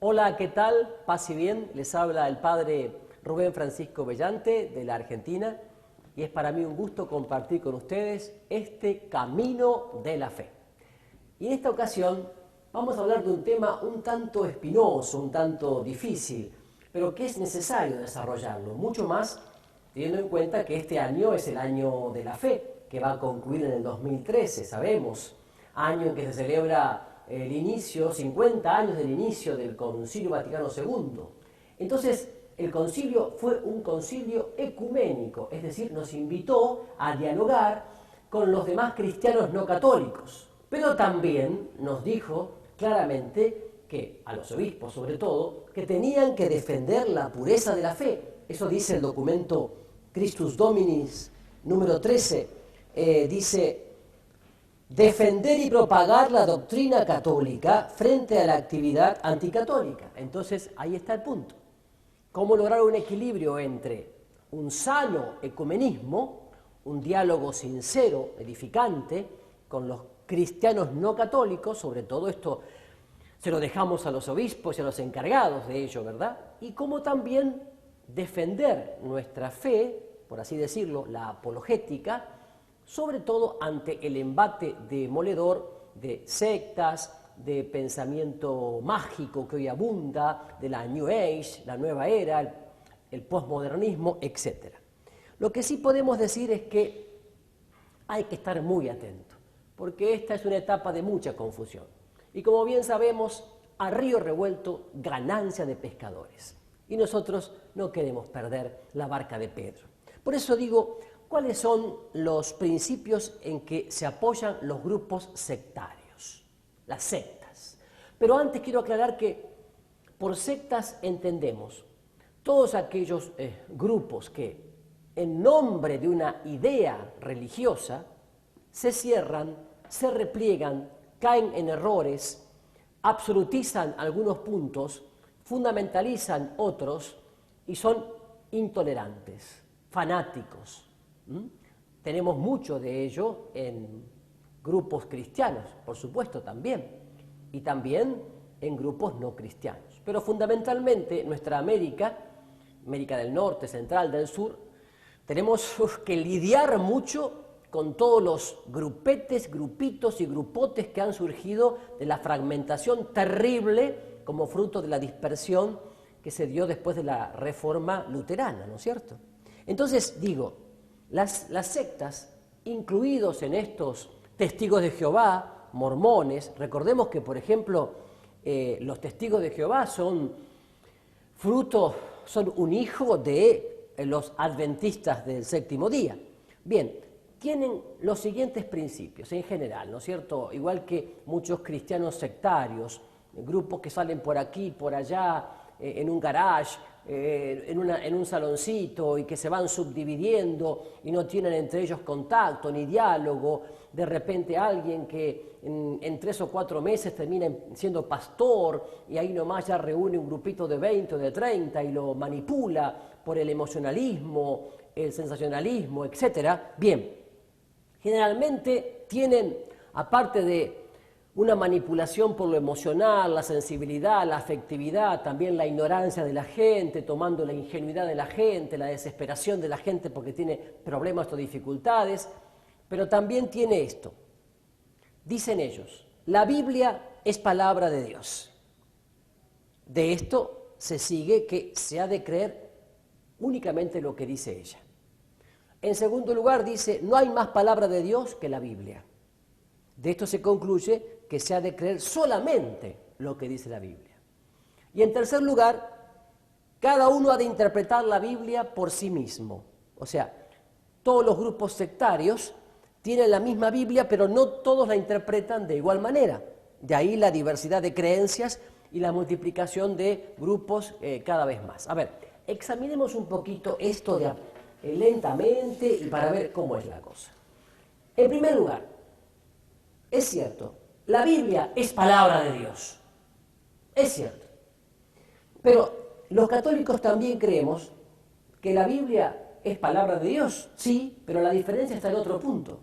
Hola, ¿qué tal? Paz y bien. Les habla el padre Rubén Francisco Bellante de la Argentina y es para mí un gusto compartir con ustedes este camino de la fe. Y en esta ocasión vamos a hablar de un tema un tanto espinoso, un tanto difícil, pero que es necesario desarrollarlo, mucho más teniendo en cuenta que este año es el año de la fe, que va a concluir en el 2013, sabemos, año en que se celebra el inicio, 50 años del inicio del Concilio Vaticano II. Entonces, el concilio fue un concilio ecuménico, es decir, nos invitó a dialogar con los demás cristianos no católicos, pero también nos dijo claramente que, a los obispos sobre todo, que tenían que defender la pureza de la fe. Eso dice el documento Christus Dominis número 13, dice: defender y propagar la doctrina católica frente a la actividad anticatólica. Entonces, ahí está el punto. ¿Cómo lograr un equilibrio entre un sano ecumenismo, un diálogo sincero, edificante, con los cristianos no católicos? Sobre todo esto se lo dejamos a los obispos y a los encargados de ello, ¿verdad? Y cómo también defender nuestra fe, por así decirlo, la apologética, sobre todo ante el embate demoledor de sectas, de pensamiento mágico que hoy abunda, de la New Age, la nueva era, el posmodernismo, etc. Lo que sí podemos decir es que hay que estar muy atento, porque esta es una etapa de mucha confusión. Y como bien sabemos, a río revuelto, ganancia de pescadores. Y nosotros no queremos perder la barca de Pedro. Por eso digo, ¿cuáles son los principios en que se apoyan los grupos sectarios? Las sectas. Pero antes quiero aclarar que por sectas entendemos todos aquellos grupos que, en nombre de una idea religiosa, se cierran, se repliegan, caen en errores, absolutizan algunos puntos, fundamentalizan otros y son intolerantes, fanáticos. Tenemos mucho de ello en grupos cristianos, por supuesto también, y también en grupos no cristianos. Pero fundamentalmente nuestra América del Norte, Central, del Sur, tenemos que lidiar mucho con todos los grupetes, grupitos y grupotes que han surgido de la fragmentación terrible como fruto de la dispersión que se dio después de la Reforma luterana, ¿no es cierto? Entonces, digo, las sectas, incluidos en estos testigos de Jehová, mormones, recordemos que, por ejemplo, los testigos de Jehová son un hijo de los adventistas del séptimo día. Bien, tienen los siguientes principios en general, ¿no es cierto? Igual que muchos cristianos sectarios, grupos que salen por aquí, por allá, en un garage, en un saloncito y que se van subdividiendo y no tienen entre ellos contacto ni diálogo. De repente alguien que en 3 o 4 meses termina siendo pastor y ahí nomás ya reúne un grupito de 20 o de 30 y lo manipula por el emocionalismo, el sensacionalismo, etc. Bien, generalmente tienen, aparte de una manipulación por lo emocional, la sensibilidad, la afectividad, también la ignorancia de la gente, tomando la ingenuidad de la gente, la desesperación de la gente porque tiene problemas o dificultades, pero también tiene esto. Dicen ellos, la Biblia es palabra de Dios. De esto se sigue que se ha de creer únicamente lo que dice ella. En segundo lugar dice, no hay más palabra de Dios que la Biblia. De esto se concluye que se ha de creer solamente lo que dice la Biblia. Y en tercer lugar, cada uno ha de interpretar la Biblia por sí mismo. O sea, todos los grupos sectarios tienen la misma Biblia, pero no todos la interpretan de igual manera. De ahí la diversidad de creencias y la multiplicación de grupos cada vez más. A ver, examinemos un poquito esto lentamente y para ver cómo es la cosa. En primer lugar, es cierto, la Biblia es palabra de Dios. Es cierto. Pero los católicos también creemos que la Biblia es palabra de Dios, sí, pero la diferencia está en otro punto.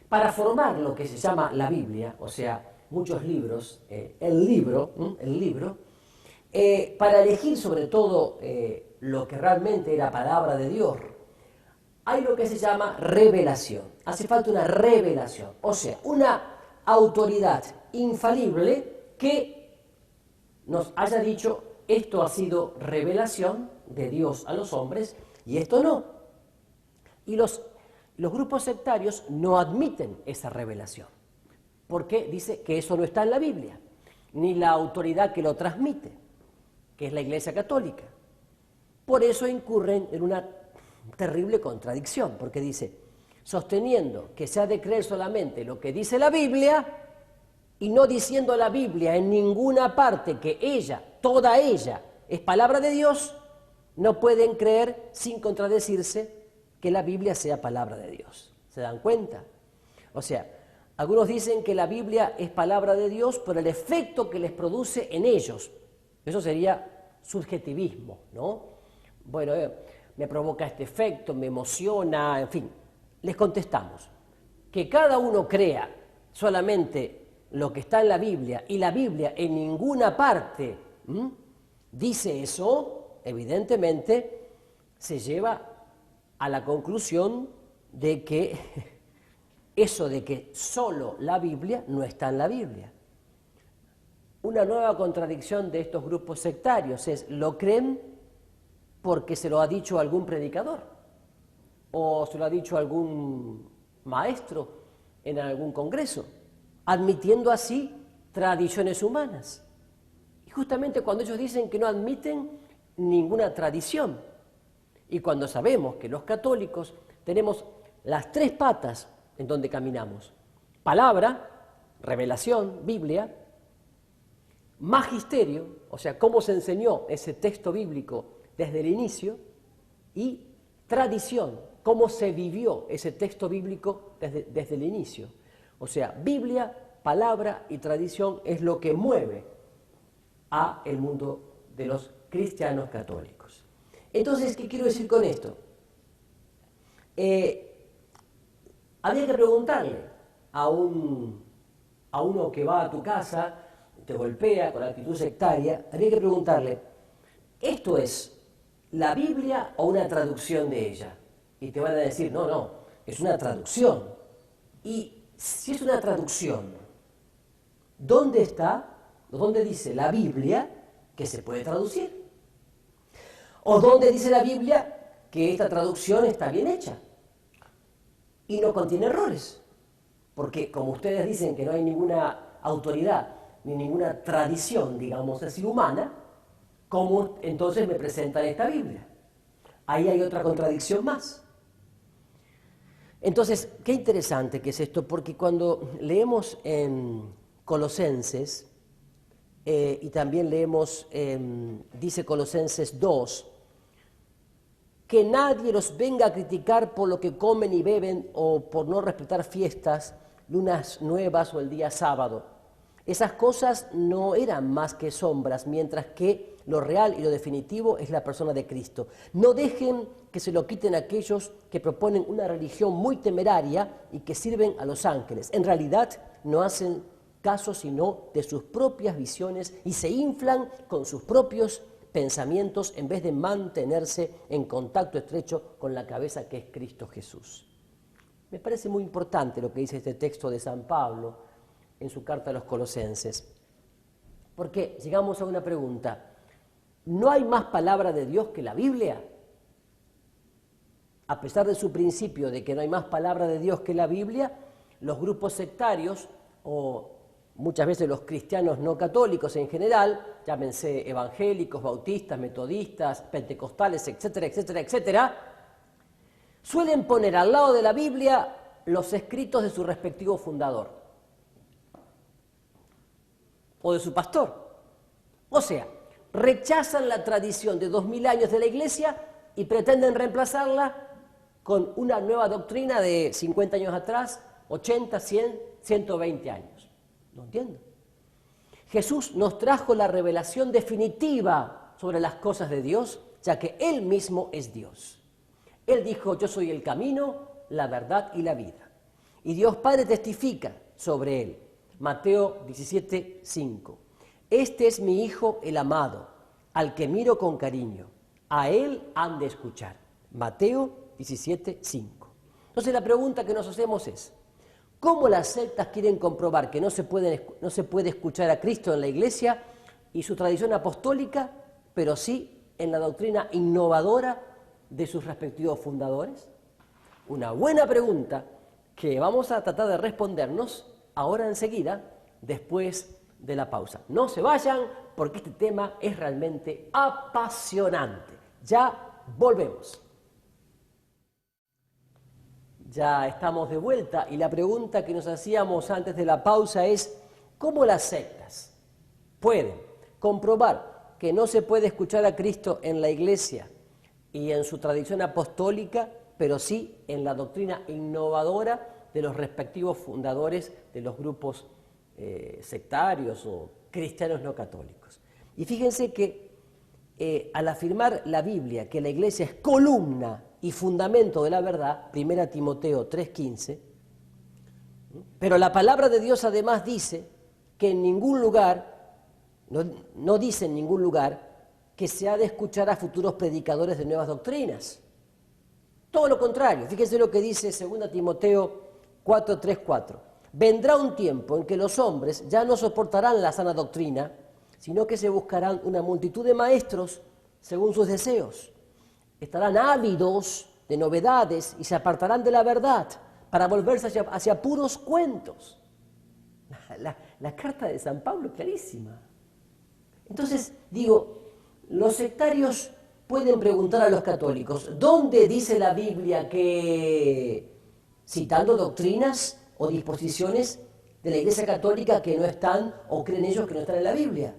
Para formar lo que se llama la Biblia, o sea, muchos libros, el libro, Para elegir sobre todo lo que realmente era palabra de Dios, hay lo que se llama revelación. Hace falta una revelación, o sea, una autoridad infalible que nos haya dicho esto ha sido revelación de Dios a los hombres y esto no. Y los grupos sectarios no admiten esa revelación, porque dice que eso no está en la Biblia, ni la autoridad que lo transmite, que es la Iglesia Católica. Por eso incurren en una terrible contradicción, porque dice, sosteniendo que se ha de creer solamente lo que dice la Biblia, y no diciendo la Biblia en ninguna parte que ella, toda ella, es palabra de Dios, no pueden creer sin contradecirse que la Biblia sea palabra de Dios. ¿Se dan cuenta? O sea, algunos dicen que la Biblia es palabra de Dios por el efecto que les produce en ellos. Eso sería subjetivismo, ¿no? Bueno, me provoca este efecto, me emociona, en fin. Les contestamos que cada uno crea solamente lo que está en la Biblia y la Biblia en ninguna parte dice eso, evidentemente se lleva a la conclusión de que eso de que solo la Biblia no está en la Biblia. Una nueva contradicción de estos grupos sectarios es, lo creen porque se lo ha dicho algún predicador o se lo ha dicho algún maestro en algún congreso, admitiendo así tradiciones humanas. Y justamente cuando ellos dicen que no admiten ninguna tradición, y cuando sabemos que los católicos tenemos las tres patas en donde caminamos: palabra, revelación, Biblia; magisterio, o sea, cómo se enseñó ese texto bíblico desde el inicio; y tradición, cómo se vivió ese texto bíblico desde el inicio. O sea, Biblia, palabra y tradición es lo que mueve a el mundo de los cristianos católicos. Entonces, ¿qué quiero decir con esto? Había que preguntarle a uno que va a tu casa, te golpea con actitud sectaria, había que preguntarle, ¿esto es la Biblia o una traducción de ella? Y te van a decir, no, es una traducción. Y si es una traducción, ¿dónde está, dónde dice la Biblia que se puede traducir? ¿O dónde dice la Biblia que esta traducción está bien hecha y no contiene errores? Porque como ustedes dicen que no hay ninguna autoridad ni ninguna tradición, digamos así, humana, ¿cómo entonces me presentan esta Biblia? Ahí hay otra contradicción más. Entonces, qué interesante que es esto, porque cuando leemos en Colosenses, y también leemos, dice Colosenses 2, que nadie los venga a criticar por lo que comen y beben o por no respetar fiestas, lunas nuevas o el día sábado. Esas cosas no eran más que sombras, mientras que lo real y lo definitivo es la persona de Cristo. No dejen que se lo quiten aquellos que proponen una religión muy temeraria y que sirven a los ángeles. En realidad no hacen caso sino de sus propias visiones y se inflan con sus propios pensamientos en vez de mantenerse en contacto estrecho con la cabeza que es Cristo Jesús. Me parece muy importante lo que dice este texto de San Pablo en su carta a los Colosenses, porque llegamos a una pregunta: ¿no hay más palabra de Dios que la Biblia? A pesar de su principio de que no hay más palabra de Dios que la Biblia, los grupos sectarios, o muchas veces los cristianos no católicos en general, llámense evangélicos, bautistas, metodistas, pentecostales, etcétera, etcétera, etcétera, suelen poner al lado de la Biblia los escritos de su respectivo fundador o de su pastor. O sea, rechazan la tradición de 2000 años de la Iglesia y pretenden reemplazarla con una nueva doctrina de 50 años atrás, 80, 100, 120 años. No entiendo. Jesús nos trajo la revelación definitiva sobre las cosas de Dios, ya que Él mismo es Dios. Él dijo: yo soy el camino, la verdad y la vida. Y Dios Padre testifica sobre Él. Mateo 17:5. Este es mi Hijo el amado, al que miro con cariño, a él han de escuchar. Mateo 17:5. Entonces la pregunta que nos hacemos es, ¿cómo las sectas quieren comprobar que no se puede escuchar a Cristo en la Iglesia y su tradición apostólica, pero sí en la doctrina innovadora de sus respectivos fundadores? Una buena pregunta que vamos a tratar de respondernos ahora enseguida, después de la pausa. No se vayan porque este tema es realmente apasionante. Ya volvemos. Ya estamos de vuelta y la pregunta que nos hacíamos antes de la pausa es ¿cómo las sectas pueden comprobar que no se puede escuchar a Cristo en la Iglesia y en su tradición apostólica, pero sí en la doctrina innovadora de los respectivos fundadores de los grupos sectarios o cristianos no católicos? Y fíjense que al afirmar la Biblia que la Iglesia es columna y fundamento de la verdad, 1 Timoteo 3:15, pero la palabra de Dios además dice que en ningún lugar, no dice en ningún lugar, que se ha de escuchar a futuros predicadores de nuevas doctrinas. Todo lo contrario, fíjense lo que dice 2 Timoteo 4:3-4. Vendrá un tiempo en que los hombres ya no soportarán la sana doctrina, sino que se buscarán una multitud de maestros según sus deseos. Estarán ávidos de novedades y se apartarán de la verdad para volverse hacia puros cuentos. La carta de San Pablo es clarísima. Entonces, digo, los sectarios pueden preguntar a los católicos, ¿dónde dice la Biblia que, citando doctrinas o disposiciones de la Iglesia Católica que no están, o creen ellos que no están en la Biblia?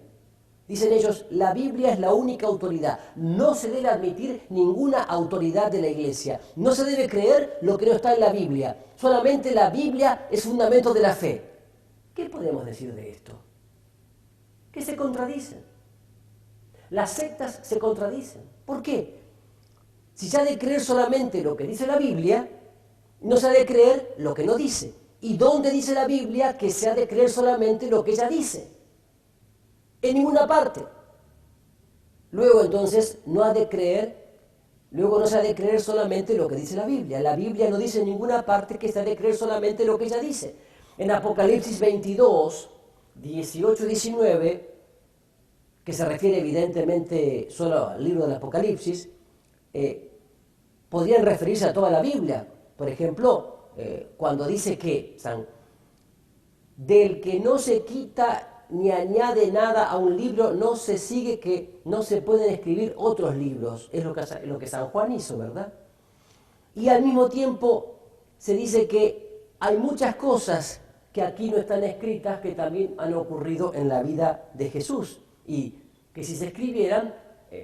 Dicen ellos, la Biblia es la única autoridad. No se debe admitir ninguna autoridad de la Iglesia. No se debe creer lo que no está en la Biblia. Solamente la Biblia es fundamento de la fe. ¿Qué podemos decir de esto? Que se contradicen. Las sectas se contradicen. ¿Por qué? Si se ha de creer solamente lo que dice la Biblia, no se ha de creer lo que no dice. ¿Y dónde dice la Biblia que se ha de creer solamente lo que ella dice? En ninguna parte. Luego entonces no se ha de creer solamente lo que dice la Biblia. La Biblia no dice en ninguna parte que se ha de creer solamente lo que ella dice. En Apocalipsis 22, 18 y 19, que se refiere evidentemente solo al libro del Apocalipsis, podrían referirse a toda la Biblia. Por ejemplo, cuando dice que del que no se quita ni añade nada a un libro, no se sigue que no se pueden escribir otros libros. Es lo que San Juan hizo, ¿verdad? Y al mismo tiempo se dice que hay muchas cosas que aquí no están escritas que también han ocurrido en la vida de Jesús y que si se escribieran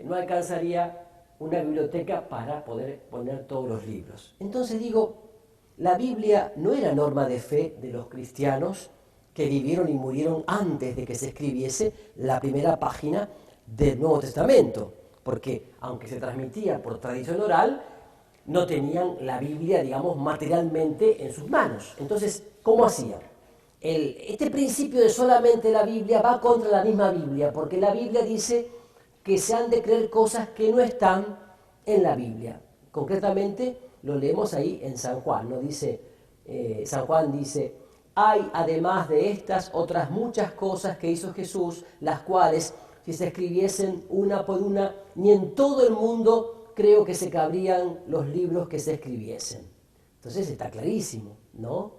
no alcanzaría una biblioteca para poder poner todos los libros. Entonces digo, la Biblia no era norma de fe de los cristianos que vivieron y murieron antes de que se escribiese la primera página del Nuevo Testamento, porque aunque se transmitía por tradición oral, no tenían la Biblia, digamos, materialmente en sus manos. Entonces, ¿cómo hacían? Este principio de solamente la Biblia va contra la misma Biblia, porque la Biblia dice que se han de creer cosas que no están en la Biblia. Concretamente, lo leemos ahí en San Juan, ¿no? San Juan dice, hay además de estas otras muchas cosas que hizo Jesús, las cuales, si se escribiesen una por una, ni en todo el mundo creo que se cabrían los libros que se escribiesen. Entonces está clarísimo, ¿no?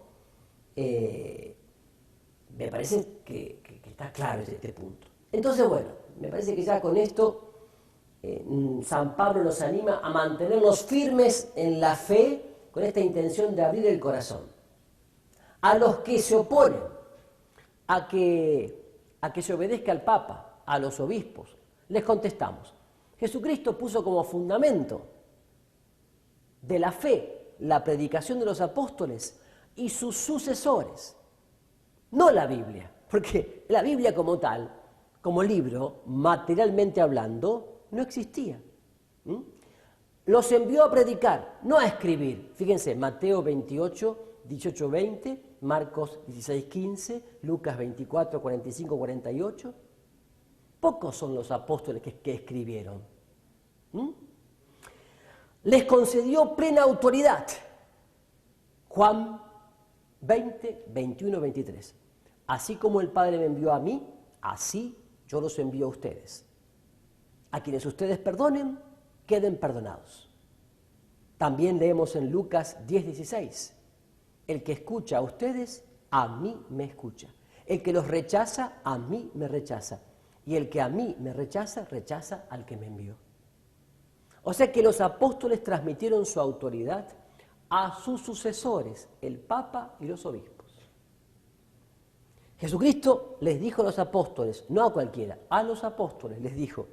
Me parece que está claro este punto. Entonces, bueno, me parece que ya con esto San Pablo nos anima a mantenernos firmes en la fe con esta intención de abrir el corazón. A los que se oponen a que se obedezca al Papa, a los obispos, les contestamos, Jesucristo puso como fundamento de la fe la predicación de los apóstoles y sus sucesores, no la Biblia, porque la Biblia como tal, como libro, materialmente hablando, no existía. Los envió a predicar, no a escribir. Fíjense, Mateo 28, 18, 20, Marcos 16, 15, Lucas 24, 45, 48. Pocos son los apóstoles que escribieron. Les concedió plena autoridad. Juan 20, 21, 23. Así como el Padre me envió a mí, así yo los envío a ustedes. A quienes ustedes perdonen, queden perdonados. También leemos en Lucas 10, 16. El que escucha a ustedes, a mí me escucha. El que los rechaza, a mí me rechaza. Y el que a mí me rechaza, rechaza al que me envió. O sea que los apóstoles transmitieron su autoridad a sus sucesores, el Papa y los obispos. Jesucristo les dijo a los apóstoles, no a cualquiera, a los apóstoles les dijo: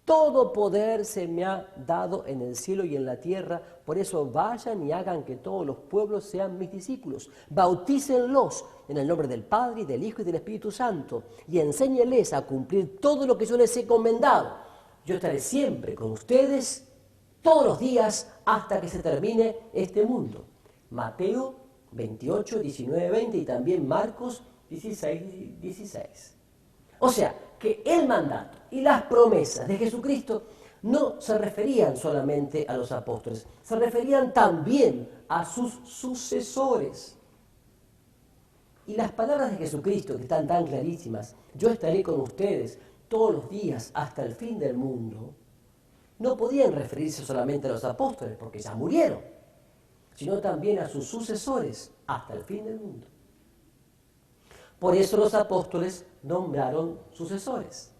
todo poder se me ha dado en el cielo y en la tierra, por eso vayan y hagan que todos los pueblos sean mis discípulos. Bautícenlos en el nombre del Padre, y del Hijo y del Espíritu Santo, y enséñenles a cumplir todo lo que yo les he encomendado. Yo estaré siempre con ustedes todos los días hasta que se termine este mundo. Mateo 28, 19, 20 y también Marcos 16, 16. O sea, que el mandato y las promesas de Jesucristo no se referían solamente a los apóstoles, se referían también a sus sucesores. Y las palabras de Jesucristo, que están tan clarísimas, yo estaré con ustedes todos los días hasta el fin del mundo, no podían referirse solamente a los apóstoles, porque ya murieron, sino también a sus sucesores hasta el fin del mundo. Por eso los apóstoles nombraron sucesores.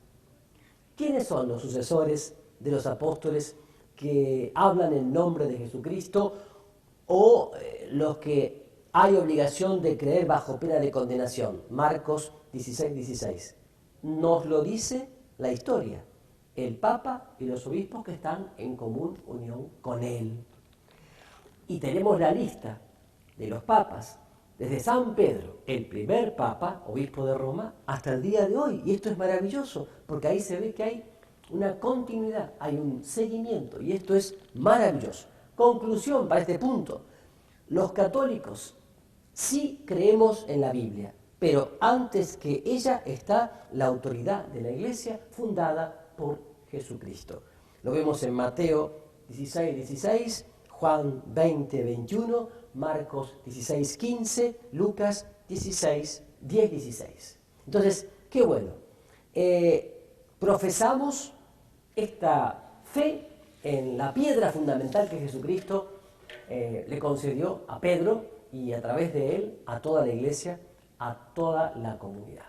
¿Quiénes son los sucesores de los apóstoles que hablan en nombre de Jesucristo o los que hay obligación de creer bajo pena de condenación? Marcos 16, 16. Nos lo dice la historia. El Papa y los obispos que están en común unión con él. Y tenemos la lista de los papas, desde San Pedro, el primer papa, obispo de Roma, hasta el día de hoy. Y esto es maravilloso, porque ahí se ve que hay una continuidad, hay un seguimiento, y esto es maravilloso. Conclusión para este punto: los católicos sí creemos en la Biblia, pero antes que ella está la autoridad de la Iglesia fundada por Jesucristo. Lo vemos en Mateo 16, 16, Juan 20, 21, Marcos 16, 15, Lucas 16, 10, 16. Entonces, qué bueno. Profesamos esta fe en la piedra fundamental que Jesucristo le concedió a Pedro y a través de él a toda la Iglesia, a toda la comunidad.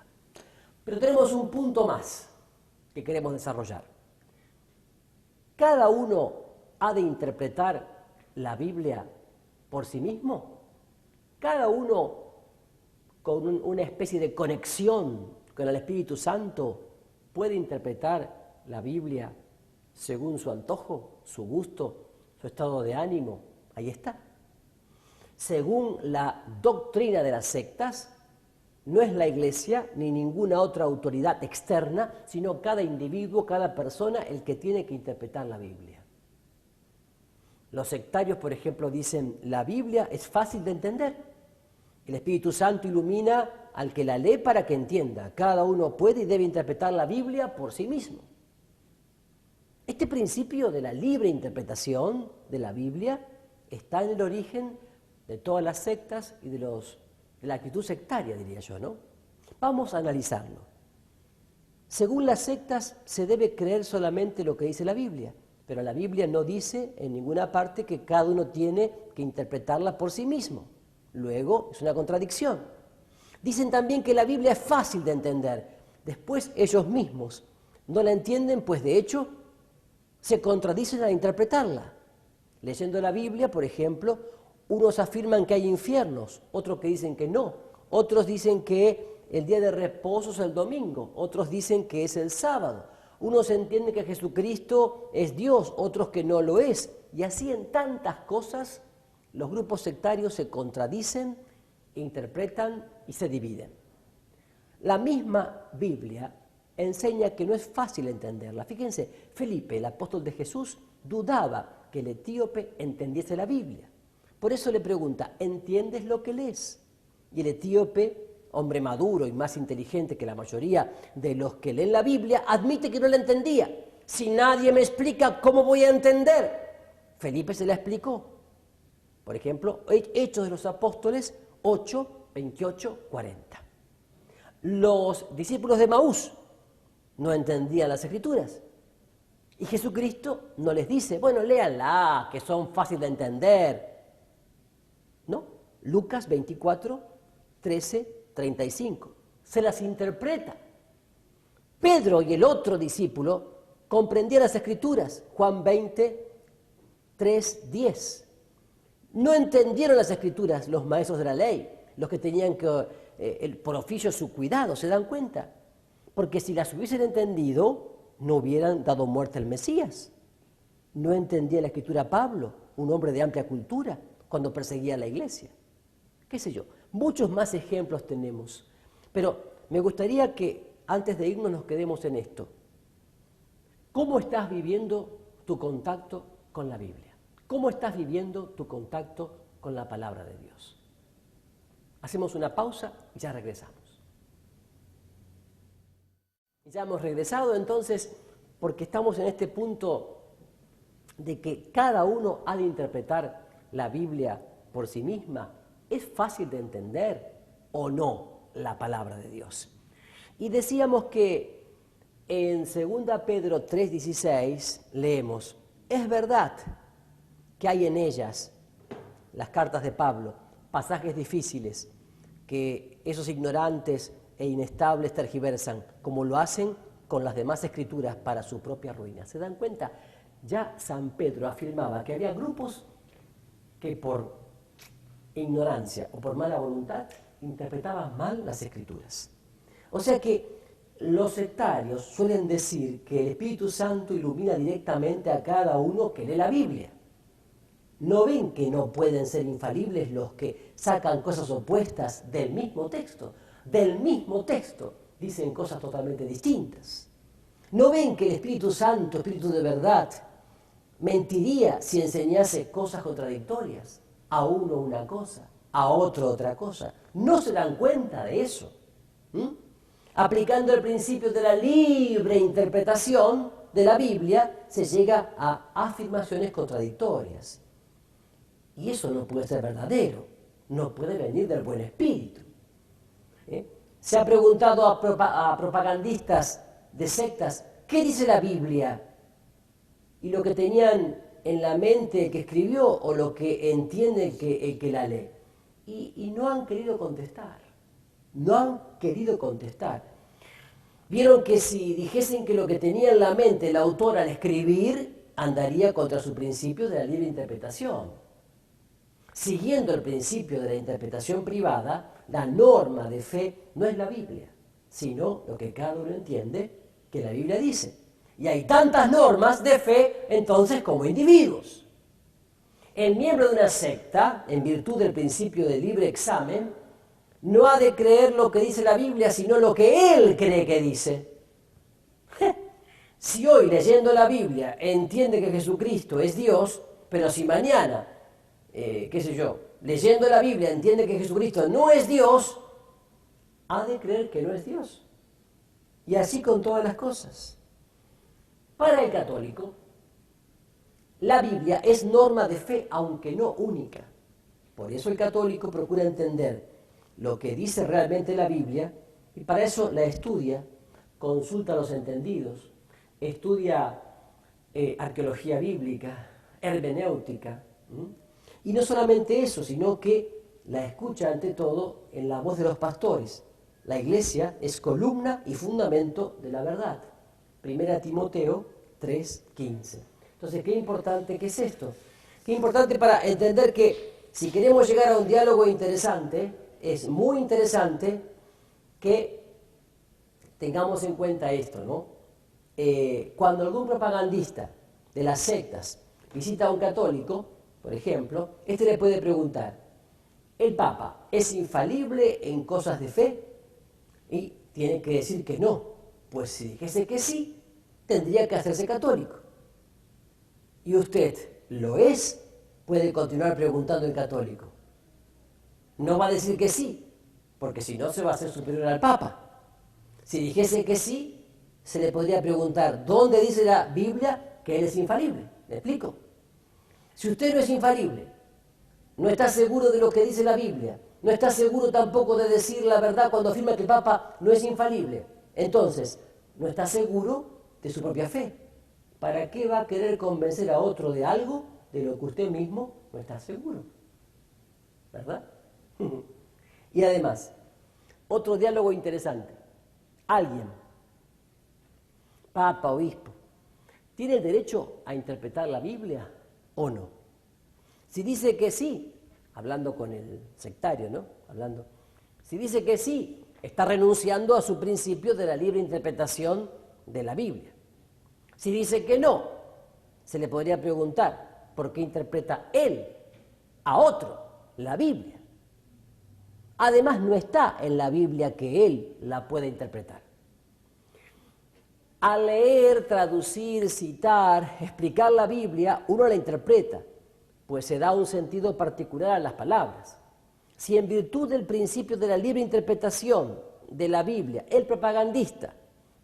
Pero tenemos un punto más que queremos desarrollar. ¿Cada uno ha de interpretar la Biblia por sí mismo? ¿Cada uno con una especie de conexión con el Espíritu Santo puede interpretar la Biblia según su antojo, su gusto, su estado de ánimo? Ahí está. Según la doctrina de las sectas, no es la Iglesia ni ninguna otra autoridad externa, sino cada individuo, cada persona, el que tiene que interpretar la Biblia. Los sectarios, por ejemplo, dicen: la Biblia es fácil de entender. El Espíritu Santo ilumina al que la lee para que entienda. Cada uno puede y debe interpretar la Biblia por sí mismo. Este principio de la libre interpretación de la Biblia está en el origen de todas las sectas y de la actitud sectaria, diría yo, ¿no? Vamos a analizarlo. Según las sectas, se debe creer solamente lo que dice la Biblia, pero la Biblia no dice en ninguna parte que cada uno tiene que interpretarla por sí mismo. Luego, es una contradicción. Dicen también que la Biblia es fácil de entender. Después, ellos mismos no la entienden, pues de hecho, se contradicen al interpretarla. Leyendo la Biblia, por ejemplo, unos afirman que hay infiernos, otros que dicen que no, otros dicen que el día de reposo es el domingo, otros dicen que es el sábado, unos entienden que Jesucristo es Dios, otros que no lo es, y así en tantas cosas los grupos sectarios se contradicen, interpretan y se dividen. La misma Biblia enseña que no es fácil entenderla. Fíjense, Felipe, el apóstol de Jesús, dudaba que el etíope entendiese la Biblia. Por eso le pregunta: ¿entiendes lo que lees? Y el etíope hombre maduro y más inteligente que la mayoría de los que leen la Biblia, admite que no la entendía. Si nadie me explica, ¿cómo voy a entender? Felipe se la explicó. Por ejemplo, Hechos de los Apóstoles 8, 28, 40. Los discípulos de Maús no entendían las Escrituras. Y Jesucristo no les dice, bueno, léanla, que son fáciles de entender. No, Lucas 24, 13, 35. Se las interpreta. Pedro y el otro discípulo comprendían las Escrituras, Juan 20, 3, 10. No entendieron las Escrituras los maestros de la ley, los que tenían que, por oficio su cuidado, ¿se dan cuenta? Porque si las hubiesen entendido, no hubieran dado muerte al Mesías. No entendía la Escritura Pablo, un hombre de amplia cultura, cuando perseguía a la iglesia. Qué sé yo, muchos más ejemplos tenemos. Pero me gustaría que antes de irnos nos quedemos en esto. ¿Cómo estás viviendo tu contacto con la Biblia? ¿Cómo estás viviendo tu contacto con la palabra de Dios? Hacemos una pausa y ya regresamos. Ya hemos regresado entonces porque estamos en este punto de que cada uno ha de interpretar la Biblia por sí misma. ¿Es fácil de entender o no la palabra de Dios? Y decíamos que en 2 Pedro 3:16 leemos, es verdad que hay en ellas, las cartas de Pablo, pasajes difíciles que esos ignorantes e inestables tergiversan, como lo hacen con las demás escrituras para su propia ruina. ¿Se dan cuenta? Ya San Pedro afirmaba que había grupos que por ignorancia o por mala voluntad interpretaban mal las escrituras. O sea que los sectarios suelen decir que el Espíritu Santo ilumina directamente a cada uno que lee la Biblia. ¿No ven que no pueden ser infalibles los que sacan cosas opuestas del mismo texto? Del mismo texto dicen cosas totalmente distintas. ¿No ven que el Espíritu Santo, Espíritu de verdad, mentiría si enseñase cosas contradictorias? A uno una cosa, a otro otra cosa. ¿No se dan cuenta de eso? Aplicando el principio de la libre interpretación de la Biblia, se llega a afirmaciones contradictorias. Y eso no puede ser verdadero, no puede venir del buen espíritu. Se ha preguntado a propagandistas de sectas, ¿qué dice la Biblia? Y lo que tenían en la mente el que escribió o lo que entiende el que la lee. Y no han querido contestar, no han querido contestar. Vieron que si dijesen que lo que tenía en la mente el autor al escribir, andaría contra su principio de la libre interpretación. Siguiendo el principio de la interpretación privada, la norma de fe no es la Biblia, sino lo que cada uno entiende que la Biblia dice. Y hay tantas normas de fe entonces como individuos. El miembro de una secta, en virtud del principio de libre examen, no ha de creer lo que dice la Biblia, sino lo que él cree que dice. Si hoy leyendo la Biblia entiende que Jesucristo es Dios, pero si mañana leyendo la Biblia entiende que Jesucristo no es Dios, ha de creer que no es Dios. Y así con todas las cosas. Para el católico, la Biblia es norma de fe, aunque no única. Por eso el católico procura entender lo que dice realmente la Biblia y para eso la estudia, consulta a los entendidos, estudia arqueología bíblica, hermenéutica. Y no solamente eso, sino que la escucha ante todo en la voz de los pastores. La iglesia es columna y fundamento de la verdad. 1 Timoteo 3:15. Entonces, qué importante que es esto. Qué importante para entender que si queremos llegar a un diálogo interesante, es muy interesante que tengamos en cuenta esto, ¿no? Cuando algún propagandista de las sectas visita a un católico, por ejemplo, este le puede preguntar, ¿el Papa es infalible en cosas de fe? Y tiene que decir que no. Pues si dijese que sí, tendría que hacerse católico. ¿Y usted lo es? Puede continuar preguntando el católico. No va a decir que sí, porque si no se va a hacer superior al Papa. Si dijese que sí, se le podría preguntar, ¿dónde dice la Biblia que él es infalible? ¿Me explico? Si usted no es infalible, no está seguro de lo que dice la Biblia, no está seguro tampoco de decir la verdad cuando afirma que el Papa no es infalible, entonces no está seguro de su propia fe. ¿Para qué va a querer convencer a otro de algo de lo que usted mismo no está seguro? ¿Verdad? Y además, otro diálogo interesante. Alguien, papa, obispo, ¿tiene el derecho a interpretar la Biblia o no? Si dice que sí, hablando con el sectario, ¿no? Si dice que sí, está renunciando a su principio de la libre interpretación de la Biblia. Si dice que no, se le podría preguntar por qué interpreta él a otro la Biblia. Además, no está en la Biblia que él la pueda interpretar. Al leer, traducir, citar, explicar la Biblia, uno la interpreta, pues se da un sentido particular a las palabras. Si en virtud del principio de la libre interpretación de la Biblia, el propagandista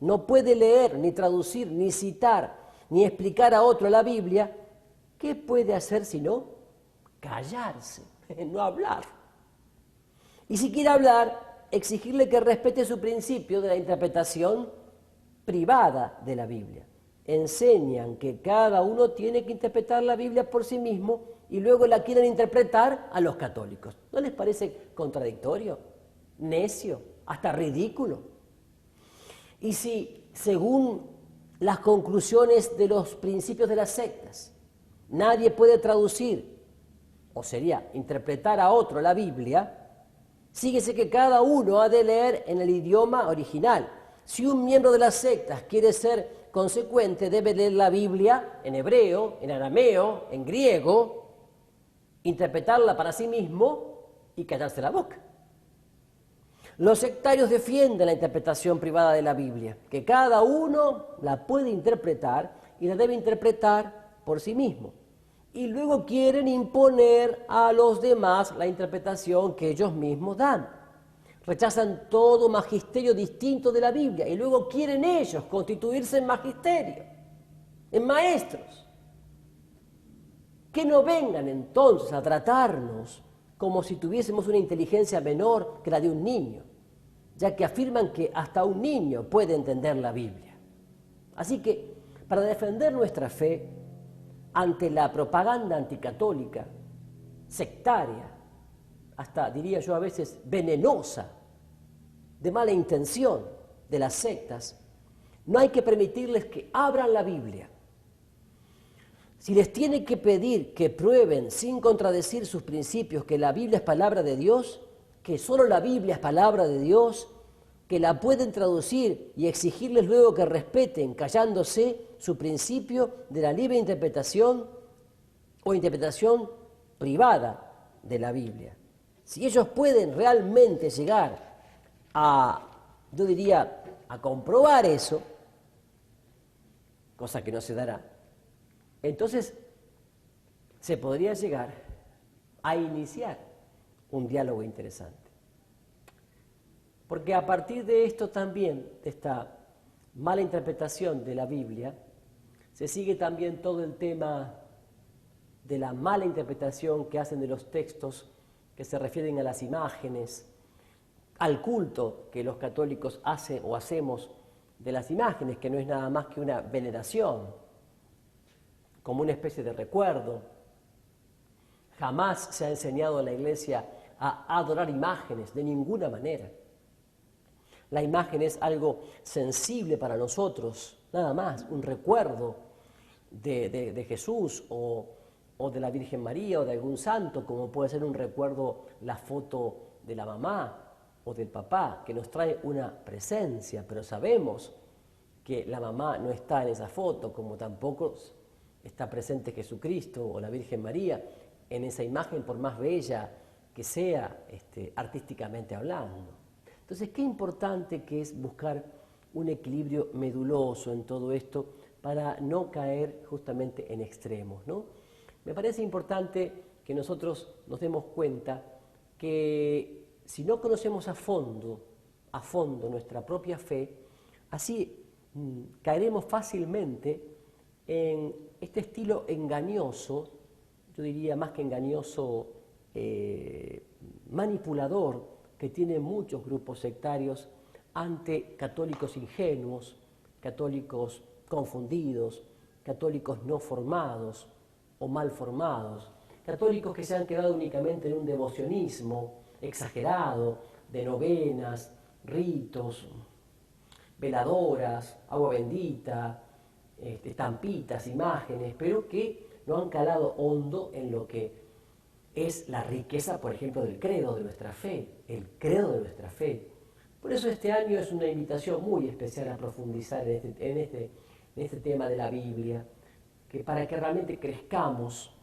no puede leer, ni traducir, ni citar, ni explicar a otro la Biblia, ¿qué puede hacer sino callarse, no hablar? Y si quiere hablar, exigirle que respete su principio de la interpretación privada de la Biblia. Enseñan que cada uno tiene que interpretar la Biblia por sí mismo y luego la quieren interpretar a los católicos. ¿No les parece contradictorio, necio, hasta ridículo? Y si, según las conclusiones de los principios de las sectas, nadie puede traducir, o sería interpretar a otro la Biblia, síguese que cada uno ha de leer en el idioma original. Si un miembro de las sectas quiere ser consecuente, debe leer la Biblia en hebreo, en arameo, en griego, interpretarla para sí mismo y callarse la boca. Los sectarios defienden la interpretación privada de la Biblia, que cada uno la puede interpretar y la debe interpretar por sí mismo. Y luego quieren imponer a los demás la interpretación que ellos mismos dan. Rechazan todo magisterio distinto de la Biblia y luego quieren ellos constituirse en magisterio, en maestros. Que no vengan entonces a tratarnos como si tuviésemos una inteligencia menor que la de un niño, ya que afirman que hasta un niño puede entender la Biblia. Así que, para defender nuestra fe ante la propaganda anticatólica, sectaria, hasta diría yo a veces venenosa, de mala intención de las sectas, no hay que permitirles que abran la Biblia. Si les tiene que pedir que prueben sin contradecir sus principios que la Biblia es palabra de Dios, que solo la Biblia es palabra de Dios, que la pueden traducir y exigirles luego que respeten, callándose, su principio de la libre interpretación o interpretación privada de la Biblia. Si ellos pueden realmente llegar a, yo diría, a comprobar eso, cosa que no se dará, entonces se podría llegar a iniciar un diálogo interesante. Porque a partir de esto también, de esta mala interpretación de la Biblia, se sigue también todo el tema de la mala interpretación que hacen de los textos que se refieren a las imágenes, al culto que los católicos hacen o hacemos de las imágenes, que no es nada más que una veneración, como una especie de recuerdo. Jamás se ha enseñado en la Iglesia a adorar imágenes, de ninguna manera. La imagen es algo sensible para nosotros, nada más, un recuerdo de Jesús o de la Virgen María o de algún santo, como puede ser un recuerdo la foto de la mamá o del papá, que nos trae una presencia, pero sabemos que la mamá no está en esa foto, como tampoco está presente Jesucristo o la Virgen María en esa imagen, por más bella que sea artísticamente hablando. Entonces, qué importante que es buscar un equilibrio meduloso en todo esto para no caer justamente en extremos, ¿no? Me parece importante que nosotros nos demos cuenta que si no conocemos a fondo nuestra propia fe, así caeremos fácilmente en este estilo engañoso, yo diría más que engañoso, manipulador, que tienen muchos grupos sectarios ante católicos ingenuos, católicos confundidos, católicos no formados o mal formados, católicos que se han quedado únicamente en un devocionismo exagerado de novenas, ritos, veladoras, agua bendita, estampitas, imágenes, pero que no han calado hondo en lo que es la riqueza, por ejemplo, del credo de nuestra fe, el credo de nuestra fe. Por eso este año es una invitación muy especial a profundizar en este tema de la Biblia, que para que realmente crezcamos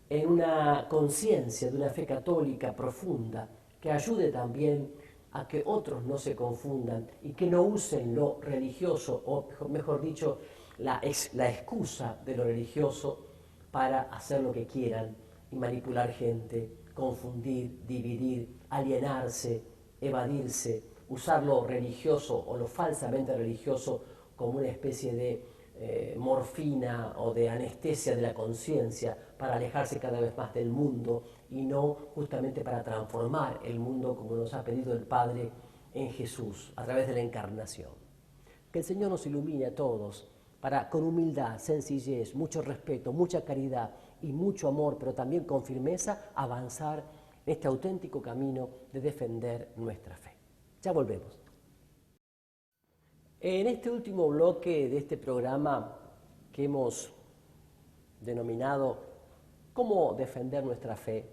en una conciencia de una fe católica profunda, que ayude también a que otros no se confundan y que no usen lo religioso, o mejor dicho, la excusa de lo religioso para hacer lo que quieran y manipular gente, confundir, dividir, alienarse, evadirse, usar lo religioso o lo falsamente religioso como una especie de morfina o de anestesia de la conciencia para alejarse cada vez más del mundo y no justamente para transformar el mundo como nos ha pedido el Padre en Jesús a través de la encarnación. Que el Señor nos ilumine a todos para con humildad, sencillez, mucho respeto, mucha caridad y mucho amor, pero también con firmeza, avanzar en este auténtico camino de defender nuestra fe. Ya volvemos. En este último bloque de este programa que hemos denominado ¿Cómo defender nuestra fe?,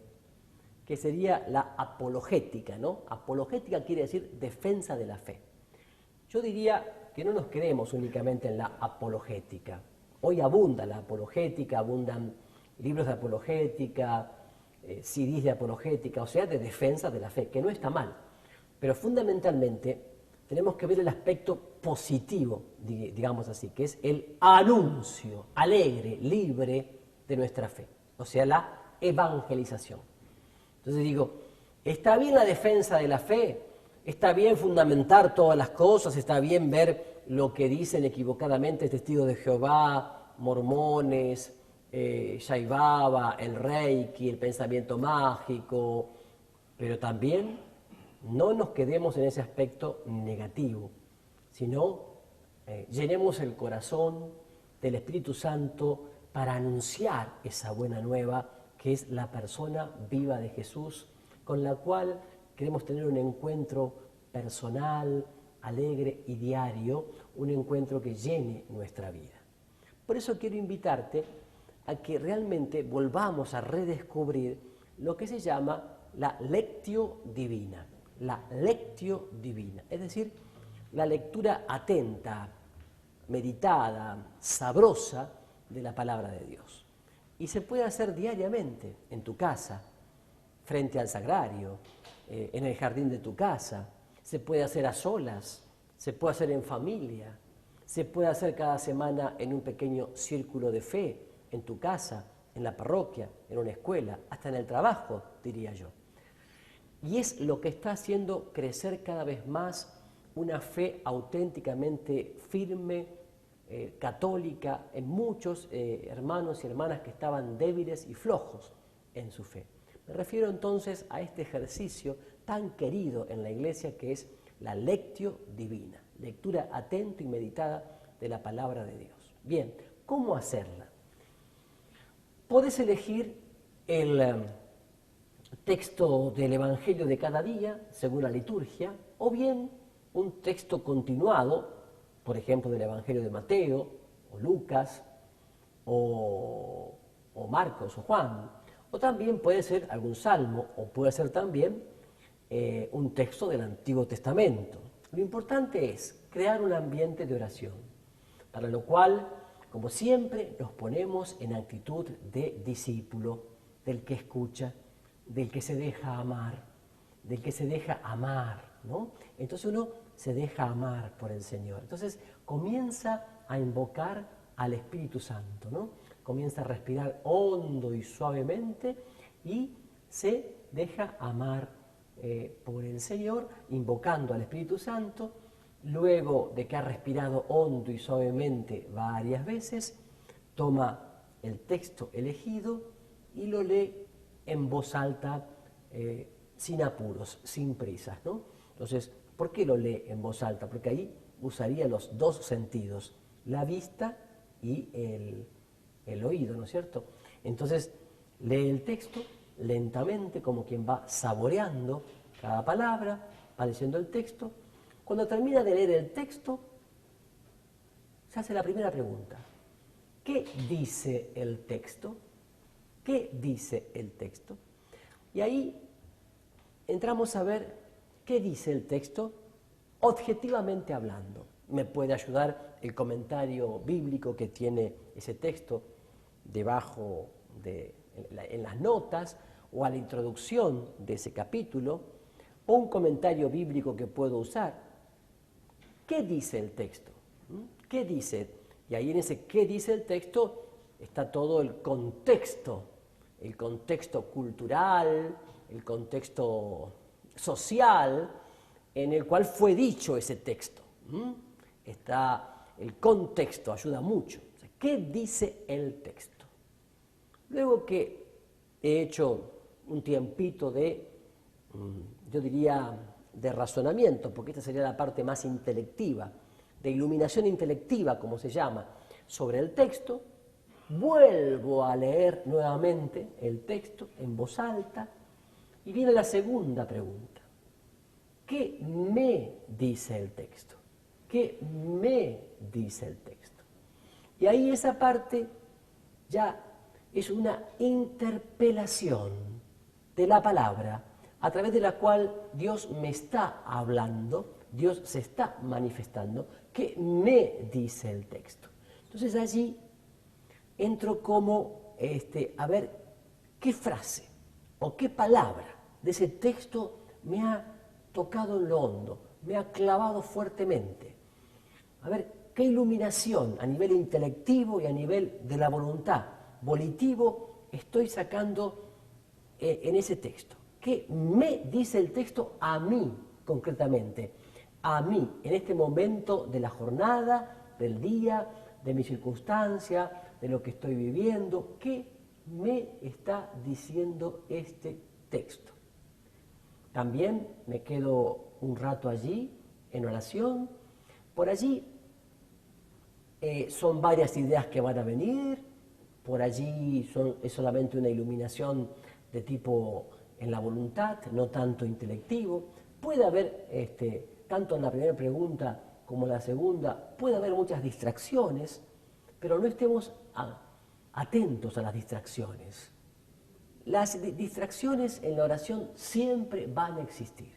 que sería la apologética, ¿no? Apologética quiere decir defensa de la fe. Yo diría que no nos quedemos únicamente en la apologética. Hoy abunda la apologética, abundan libros de apologética, CDs de apologética, o sea, de defensa de la fe, que no está mal. Pero fundamentalmente tenemos que ver el aspecto positivo, digamos así, que es el anuncio alegre, libre de nuestra fe, o sea, la evangelización. Entonces digo, está bien la defensa de la fe, está bien fundamentar todas las cosas, está bien ver lo que dicen equivocadamente testigos de Jehová, mormones, Shai Baba, el Reiki, el pensamiento mágico, pero también no nos quedemos en ese aspecto negativo, sino llenemos el corazón del Espíritu Santo para anunciar esa buena nueva que es la persona viva de Jesús, con la cual queremos tener un encuentro personal, alegre y diario, un encuentro que llene nuestra vida. Por eso quiero invitarte a que realmente volvamos a redescubrir lo que se llama la lectio divina. La lectio divina, es decir, la lectura atenta, meditada, sabrosa de la palabra de Dios. Y se puede hacer diariamente en tu casa, frente al sagrario, en el jardín de tu casa, se puede hacer a solas, se puede hacer en familia, se puede hacer cada semana en un pequeño círculo de fe, en tu casa, en la parroquia, en una escuela, hasta en el trabajo, diría yo. Y es lo que está haciendo crecer cada vez más una fe auténticamente firme, católica, en muchos hermanos y hermanas que estaban débiles y flojos en su fe. Me refiero entonces a este ejercicio tan querido en la Iglesia que es la lectio divina, lectura atenta y meditada de la palabra de Dios. Bien, ¿cómo hacerla? Podés elegir el texto del Evangelio de cada día, según la liturgia, o bien un texto continuado, por ejemplo, del Evangelio de Mateo, o Lucas, o Marcos, o Juan, o también puede ser algún salmo, o puede ser también un texto del Antiguo Testamento. Lo importante es crear un ambiente de oración, para lo cual, como siempre, nos ponemos en actitud de discípulo, del que escucha, del que se deja amar, del que se deja amar, ¿no? Entonces uno se deja amar por el Señor. Entonces comienza a invocar al Espíritu Santo, ¿no? Comienza a respirar hondo y suavemente y se deja amar por el Señor, invocando al Espíritu Santo. Luego de que ha respirado hondo y suavemente varias veces, toma el texto elegido y lo lee en voz alta, sin apuros, sin prisas, ¿no? Entonces, ¿por qué lo lee en voz alta? Porque ahí usaría los dos sentidos, la vista y el oído, ¿no es cierto? Entonces, lee el texto lentamente, como quien va saboreando cada palabra, va leyendo el texto. Cuando termina de leer el texto, se hace la primera pregunta. ¿Qué dice el texto? ¿Qué dice el texto? Y ahí entramos a ver qué dice el texto objetivamente hablando. Me puede ayudar el comentario bíblico que tiene ese texto debajo en las notas o a la introducción de ese capítulo, o un comentario bíblico que puedo usar. ¿Qué dice el texto? ¿Qué dice? Y ahí en ese ¿qué dice el texto? Está todo el contexto cultural, el contexto social en el cual fue dicho ese texto. Está el contexto, ayuda mucho. O sea, ¿qué dice el texto? Luego que he hecho un tiempito yo diría, de razonamiento, porque esta sería la parte más intelectiva, de iluminación intelectiva, como se llama, sobre el texto, vuelvo a leer nuevamente el texto en voz alta y viene la segunda pregunta. ¿Qué me dice el texto? ¿Qué me dice el texto? Y ahí esa parte ya es una interpelación de la palabra a través de la cual Dios me está hablando, Dios se está manifestando. ¿Qué me dice el texto? Entonces allí entro como a ver qué frase o qué palabra de ese texto me ha tocado en lo hondo, me ha clavado fuertemente. A ver qué iluminación a nivel intelectivo y a nivel de la voluntad, volitivo, estoy sacando en ese texto. ¿Qué me dice el texto a mí concretamente? A mí, en este momento de la jornada, del día, de mi circunstancia, de lo que estoy viviendo. ¿Qué me está diciendo este texto? También me quedo un rato allí, en oración. Por allí son varias ideas que van a venir. Por allí es solamente una iluminación de tipo en la voluntad, no tanto intelectivo. Puede haber, tanto en la primera pregunta como en la segunda, puede haber muchas distracciones, pero no estemos atentos a las distracciones. Las distracciones en la oración siempre van a existir.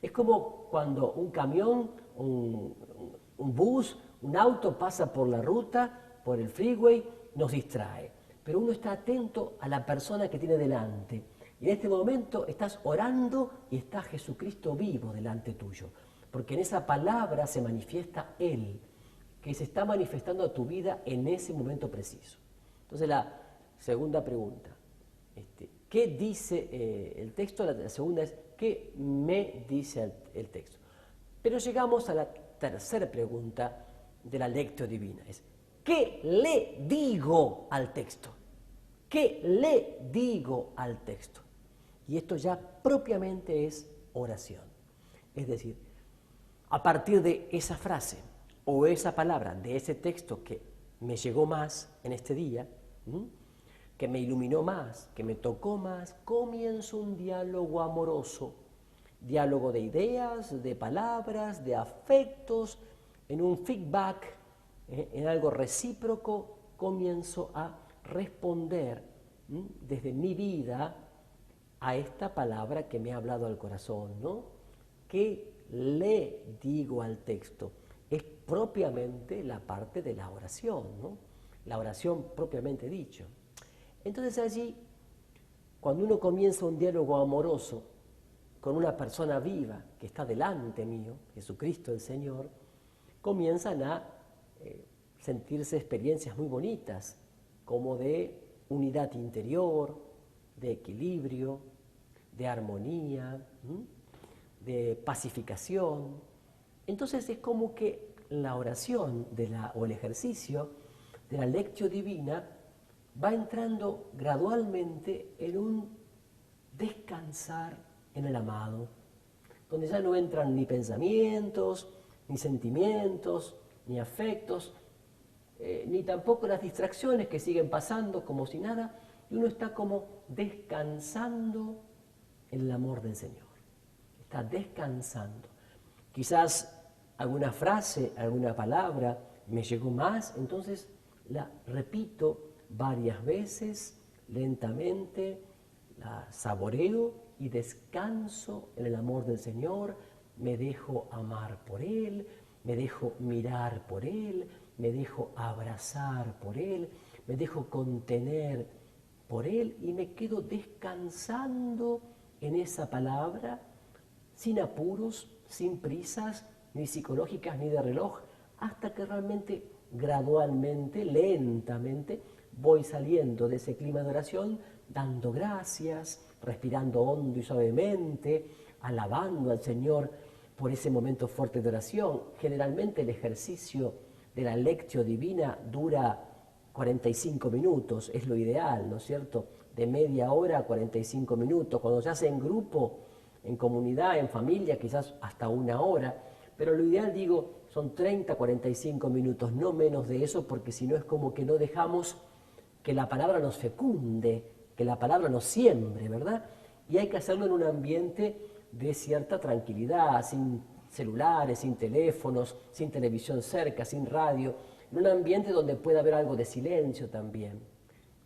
Es como cuando un camión, un bus, un auto pasa por la ruta, por el freeway, nos distrae. Pero uno está atento a la persona que tiene delante. Y en este momento estás orando y está Jesucristo vivo delante tuyo. Porque en esa palabra se manifiesta Él, que se está manifestando a tu vida en ese momento preciso. Entonces la segunda pregunta, ¿qué dice el texto? La segunda es, ¿qué me dice el texto? Pero llegamos a la tercera pregunta de la Lectio Divina, es, ¿qué le digo al texto? ¿Qué le digo al texto? Y esto ya propiamente es oración. Es decir, a partir de esa frase o esa palabra, de ese texto que me llegó más en este día, que me iluminó más, que me tocó más, comienzo un diálogo amoroso, diálogo de ideas, de palabras, de afectos, en un feedback, en algo recíproco, comienzo a responder desde mi vida a esta palabra que me ha hablado al corazón, ¿no? ¿Qué le digo al texto? Es propiamente la parte de la oración, ¿no? La oración propiamente dicho. Entonces allí, cuando uno comienza un diálogo amoroso con una persona viva que está delante mío, Jesucristo el Señor, comienzan a sentirse experiencias muy bonitas, como de unidad interior, de equilibrio, de armonía, de pacificación. Entonces es como que la oración o el ejercicio de la Lectio Divina va entrando gradualmente en un descansar en el amado, donde ya no entran ni pensamientos, ni sentimientos, ni afectos, ni tampoco las distracciones que siguen pasando como si nada, y uno está como descansando en el amor del Señor. Está descansando. Quizás alguna frase, alguna palabra me llegó más, entonces la repito varias veces, lentamente, la saboreo y descanso en el amor del Señor, me dejo amar por Él, me dejo mirar por Él, me dejo abrazar por Él, me dejo contener por Él y me quedo descansando en esa palabra, sin apuros, sin prisas, ni psicológicas ni de reloj, hasta que realmente, gradualmente, lentamente, voy saliendo de ese clima de oración, dando gracias, respirando hondo y suavemente, alabando al Señor por ese momento fuerte de oración. Generalmente el ejercicio de la Lectio Divina dura 45 minutos, es lo ideal, ¿no es cierto? De media hora a 45 minutos. Cuando se hace en grupo, en comunidad, en familia, quizás hasta una hora, pero lo ideal, digo, son 30, 45 minutos, no menos de eso, porque si no es como que no dejamos que la palabra nos fecunde, que la palabra nos siembre, ¿verdad? Y hay que hacerlo en un ambiente de cierta tranquilidad, sin celulares, sin teléfonos, sin televisión cerca, sin radio, en un ambiente donde pueda haber algo de silencio también.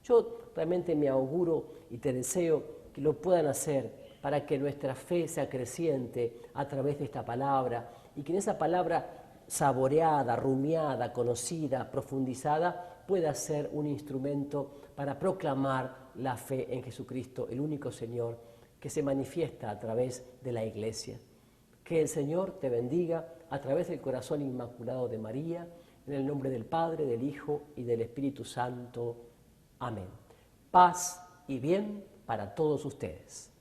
Yo realmente me auguro y te deseo que lo puedan hacer para que nuestra fe sea creciente a través de esta palabra y que en esa palabra saboreada, rumiada, conocida, profundizada, pueda ser un instrumento para proclamar la fe en Jesucristo, el único Señor que se manifiesta a través de la Iglesia. Que el Señor te bendiga a través del corazón inmaculado de María, en el nombre del Padre, del Hijo y del Espíritu Santo. Amén. Paz y bien para todos ustedes.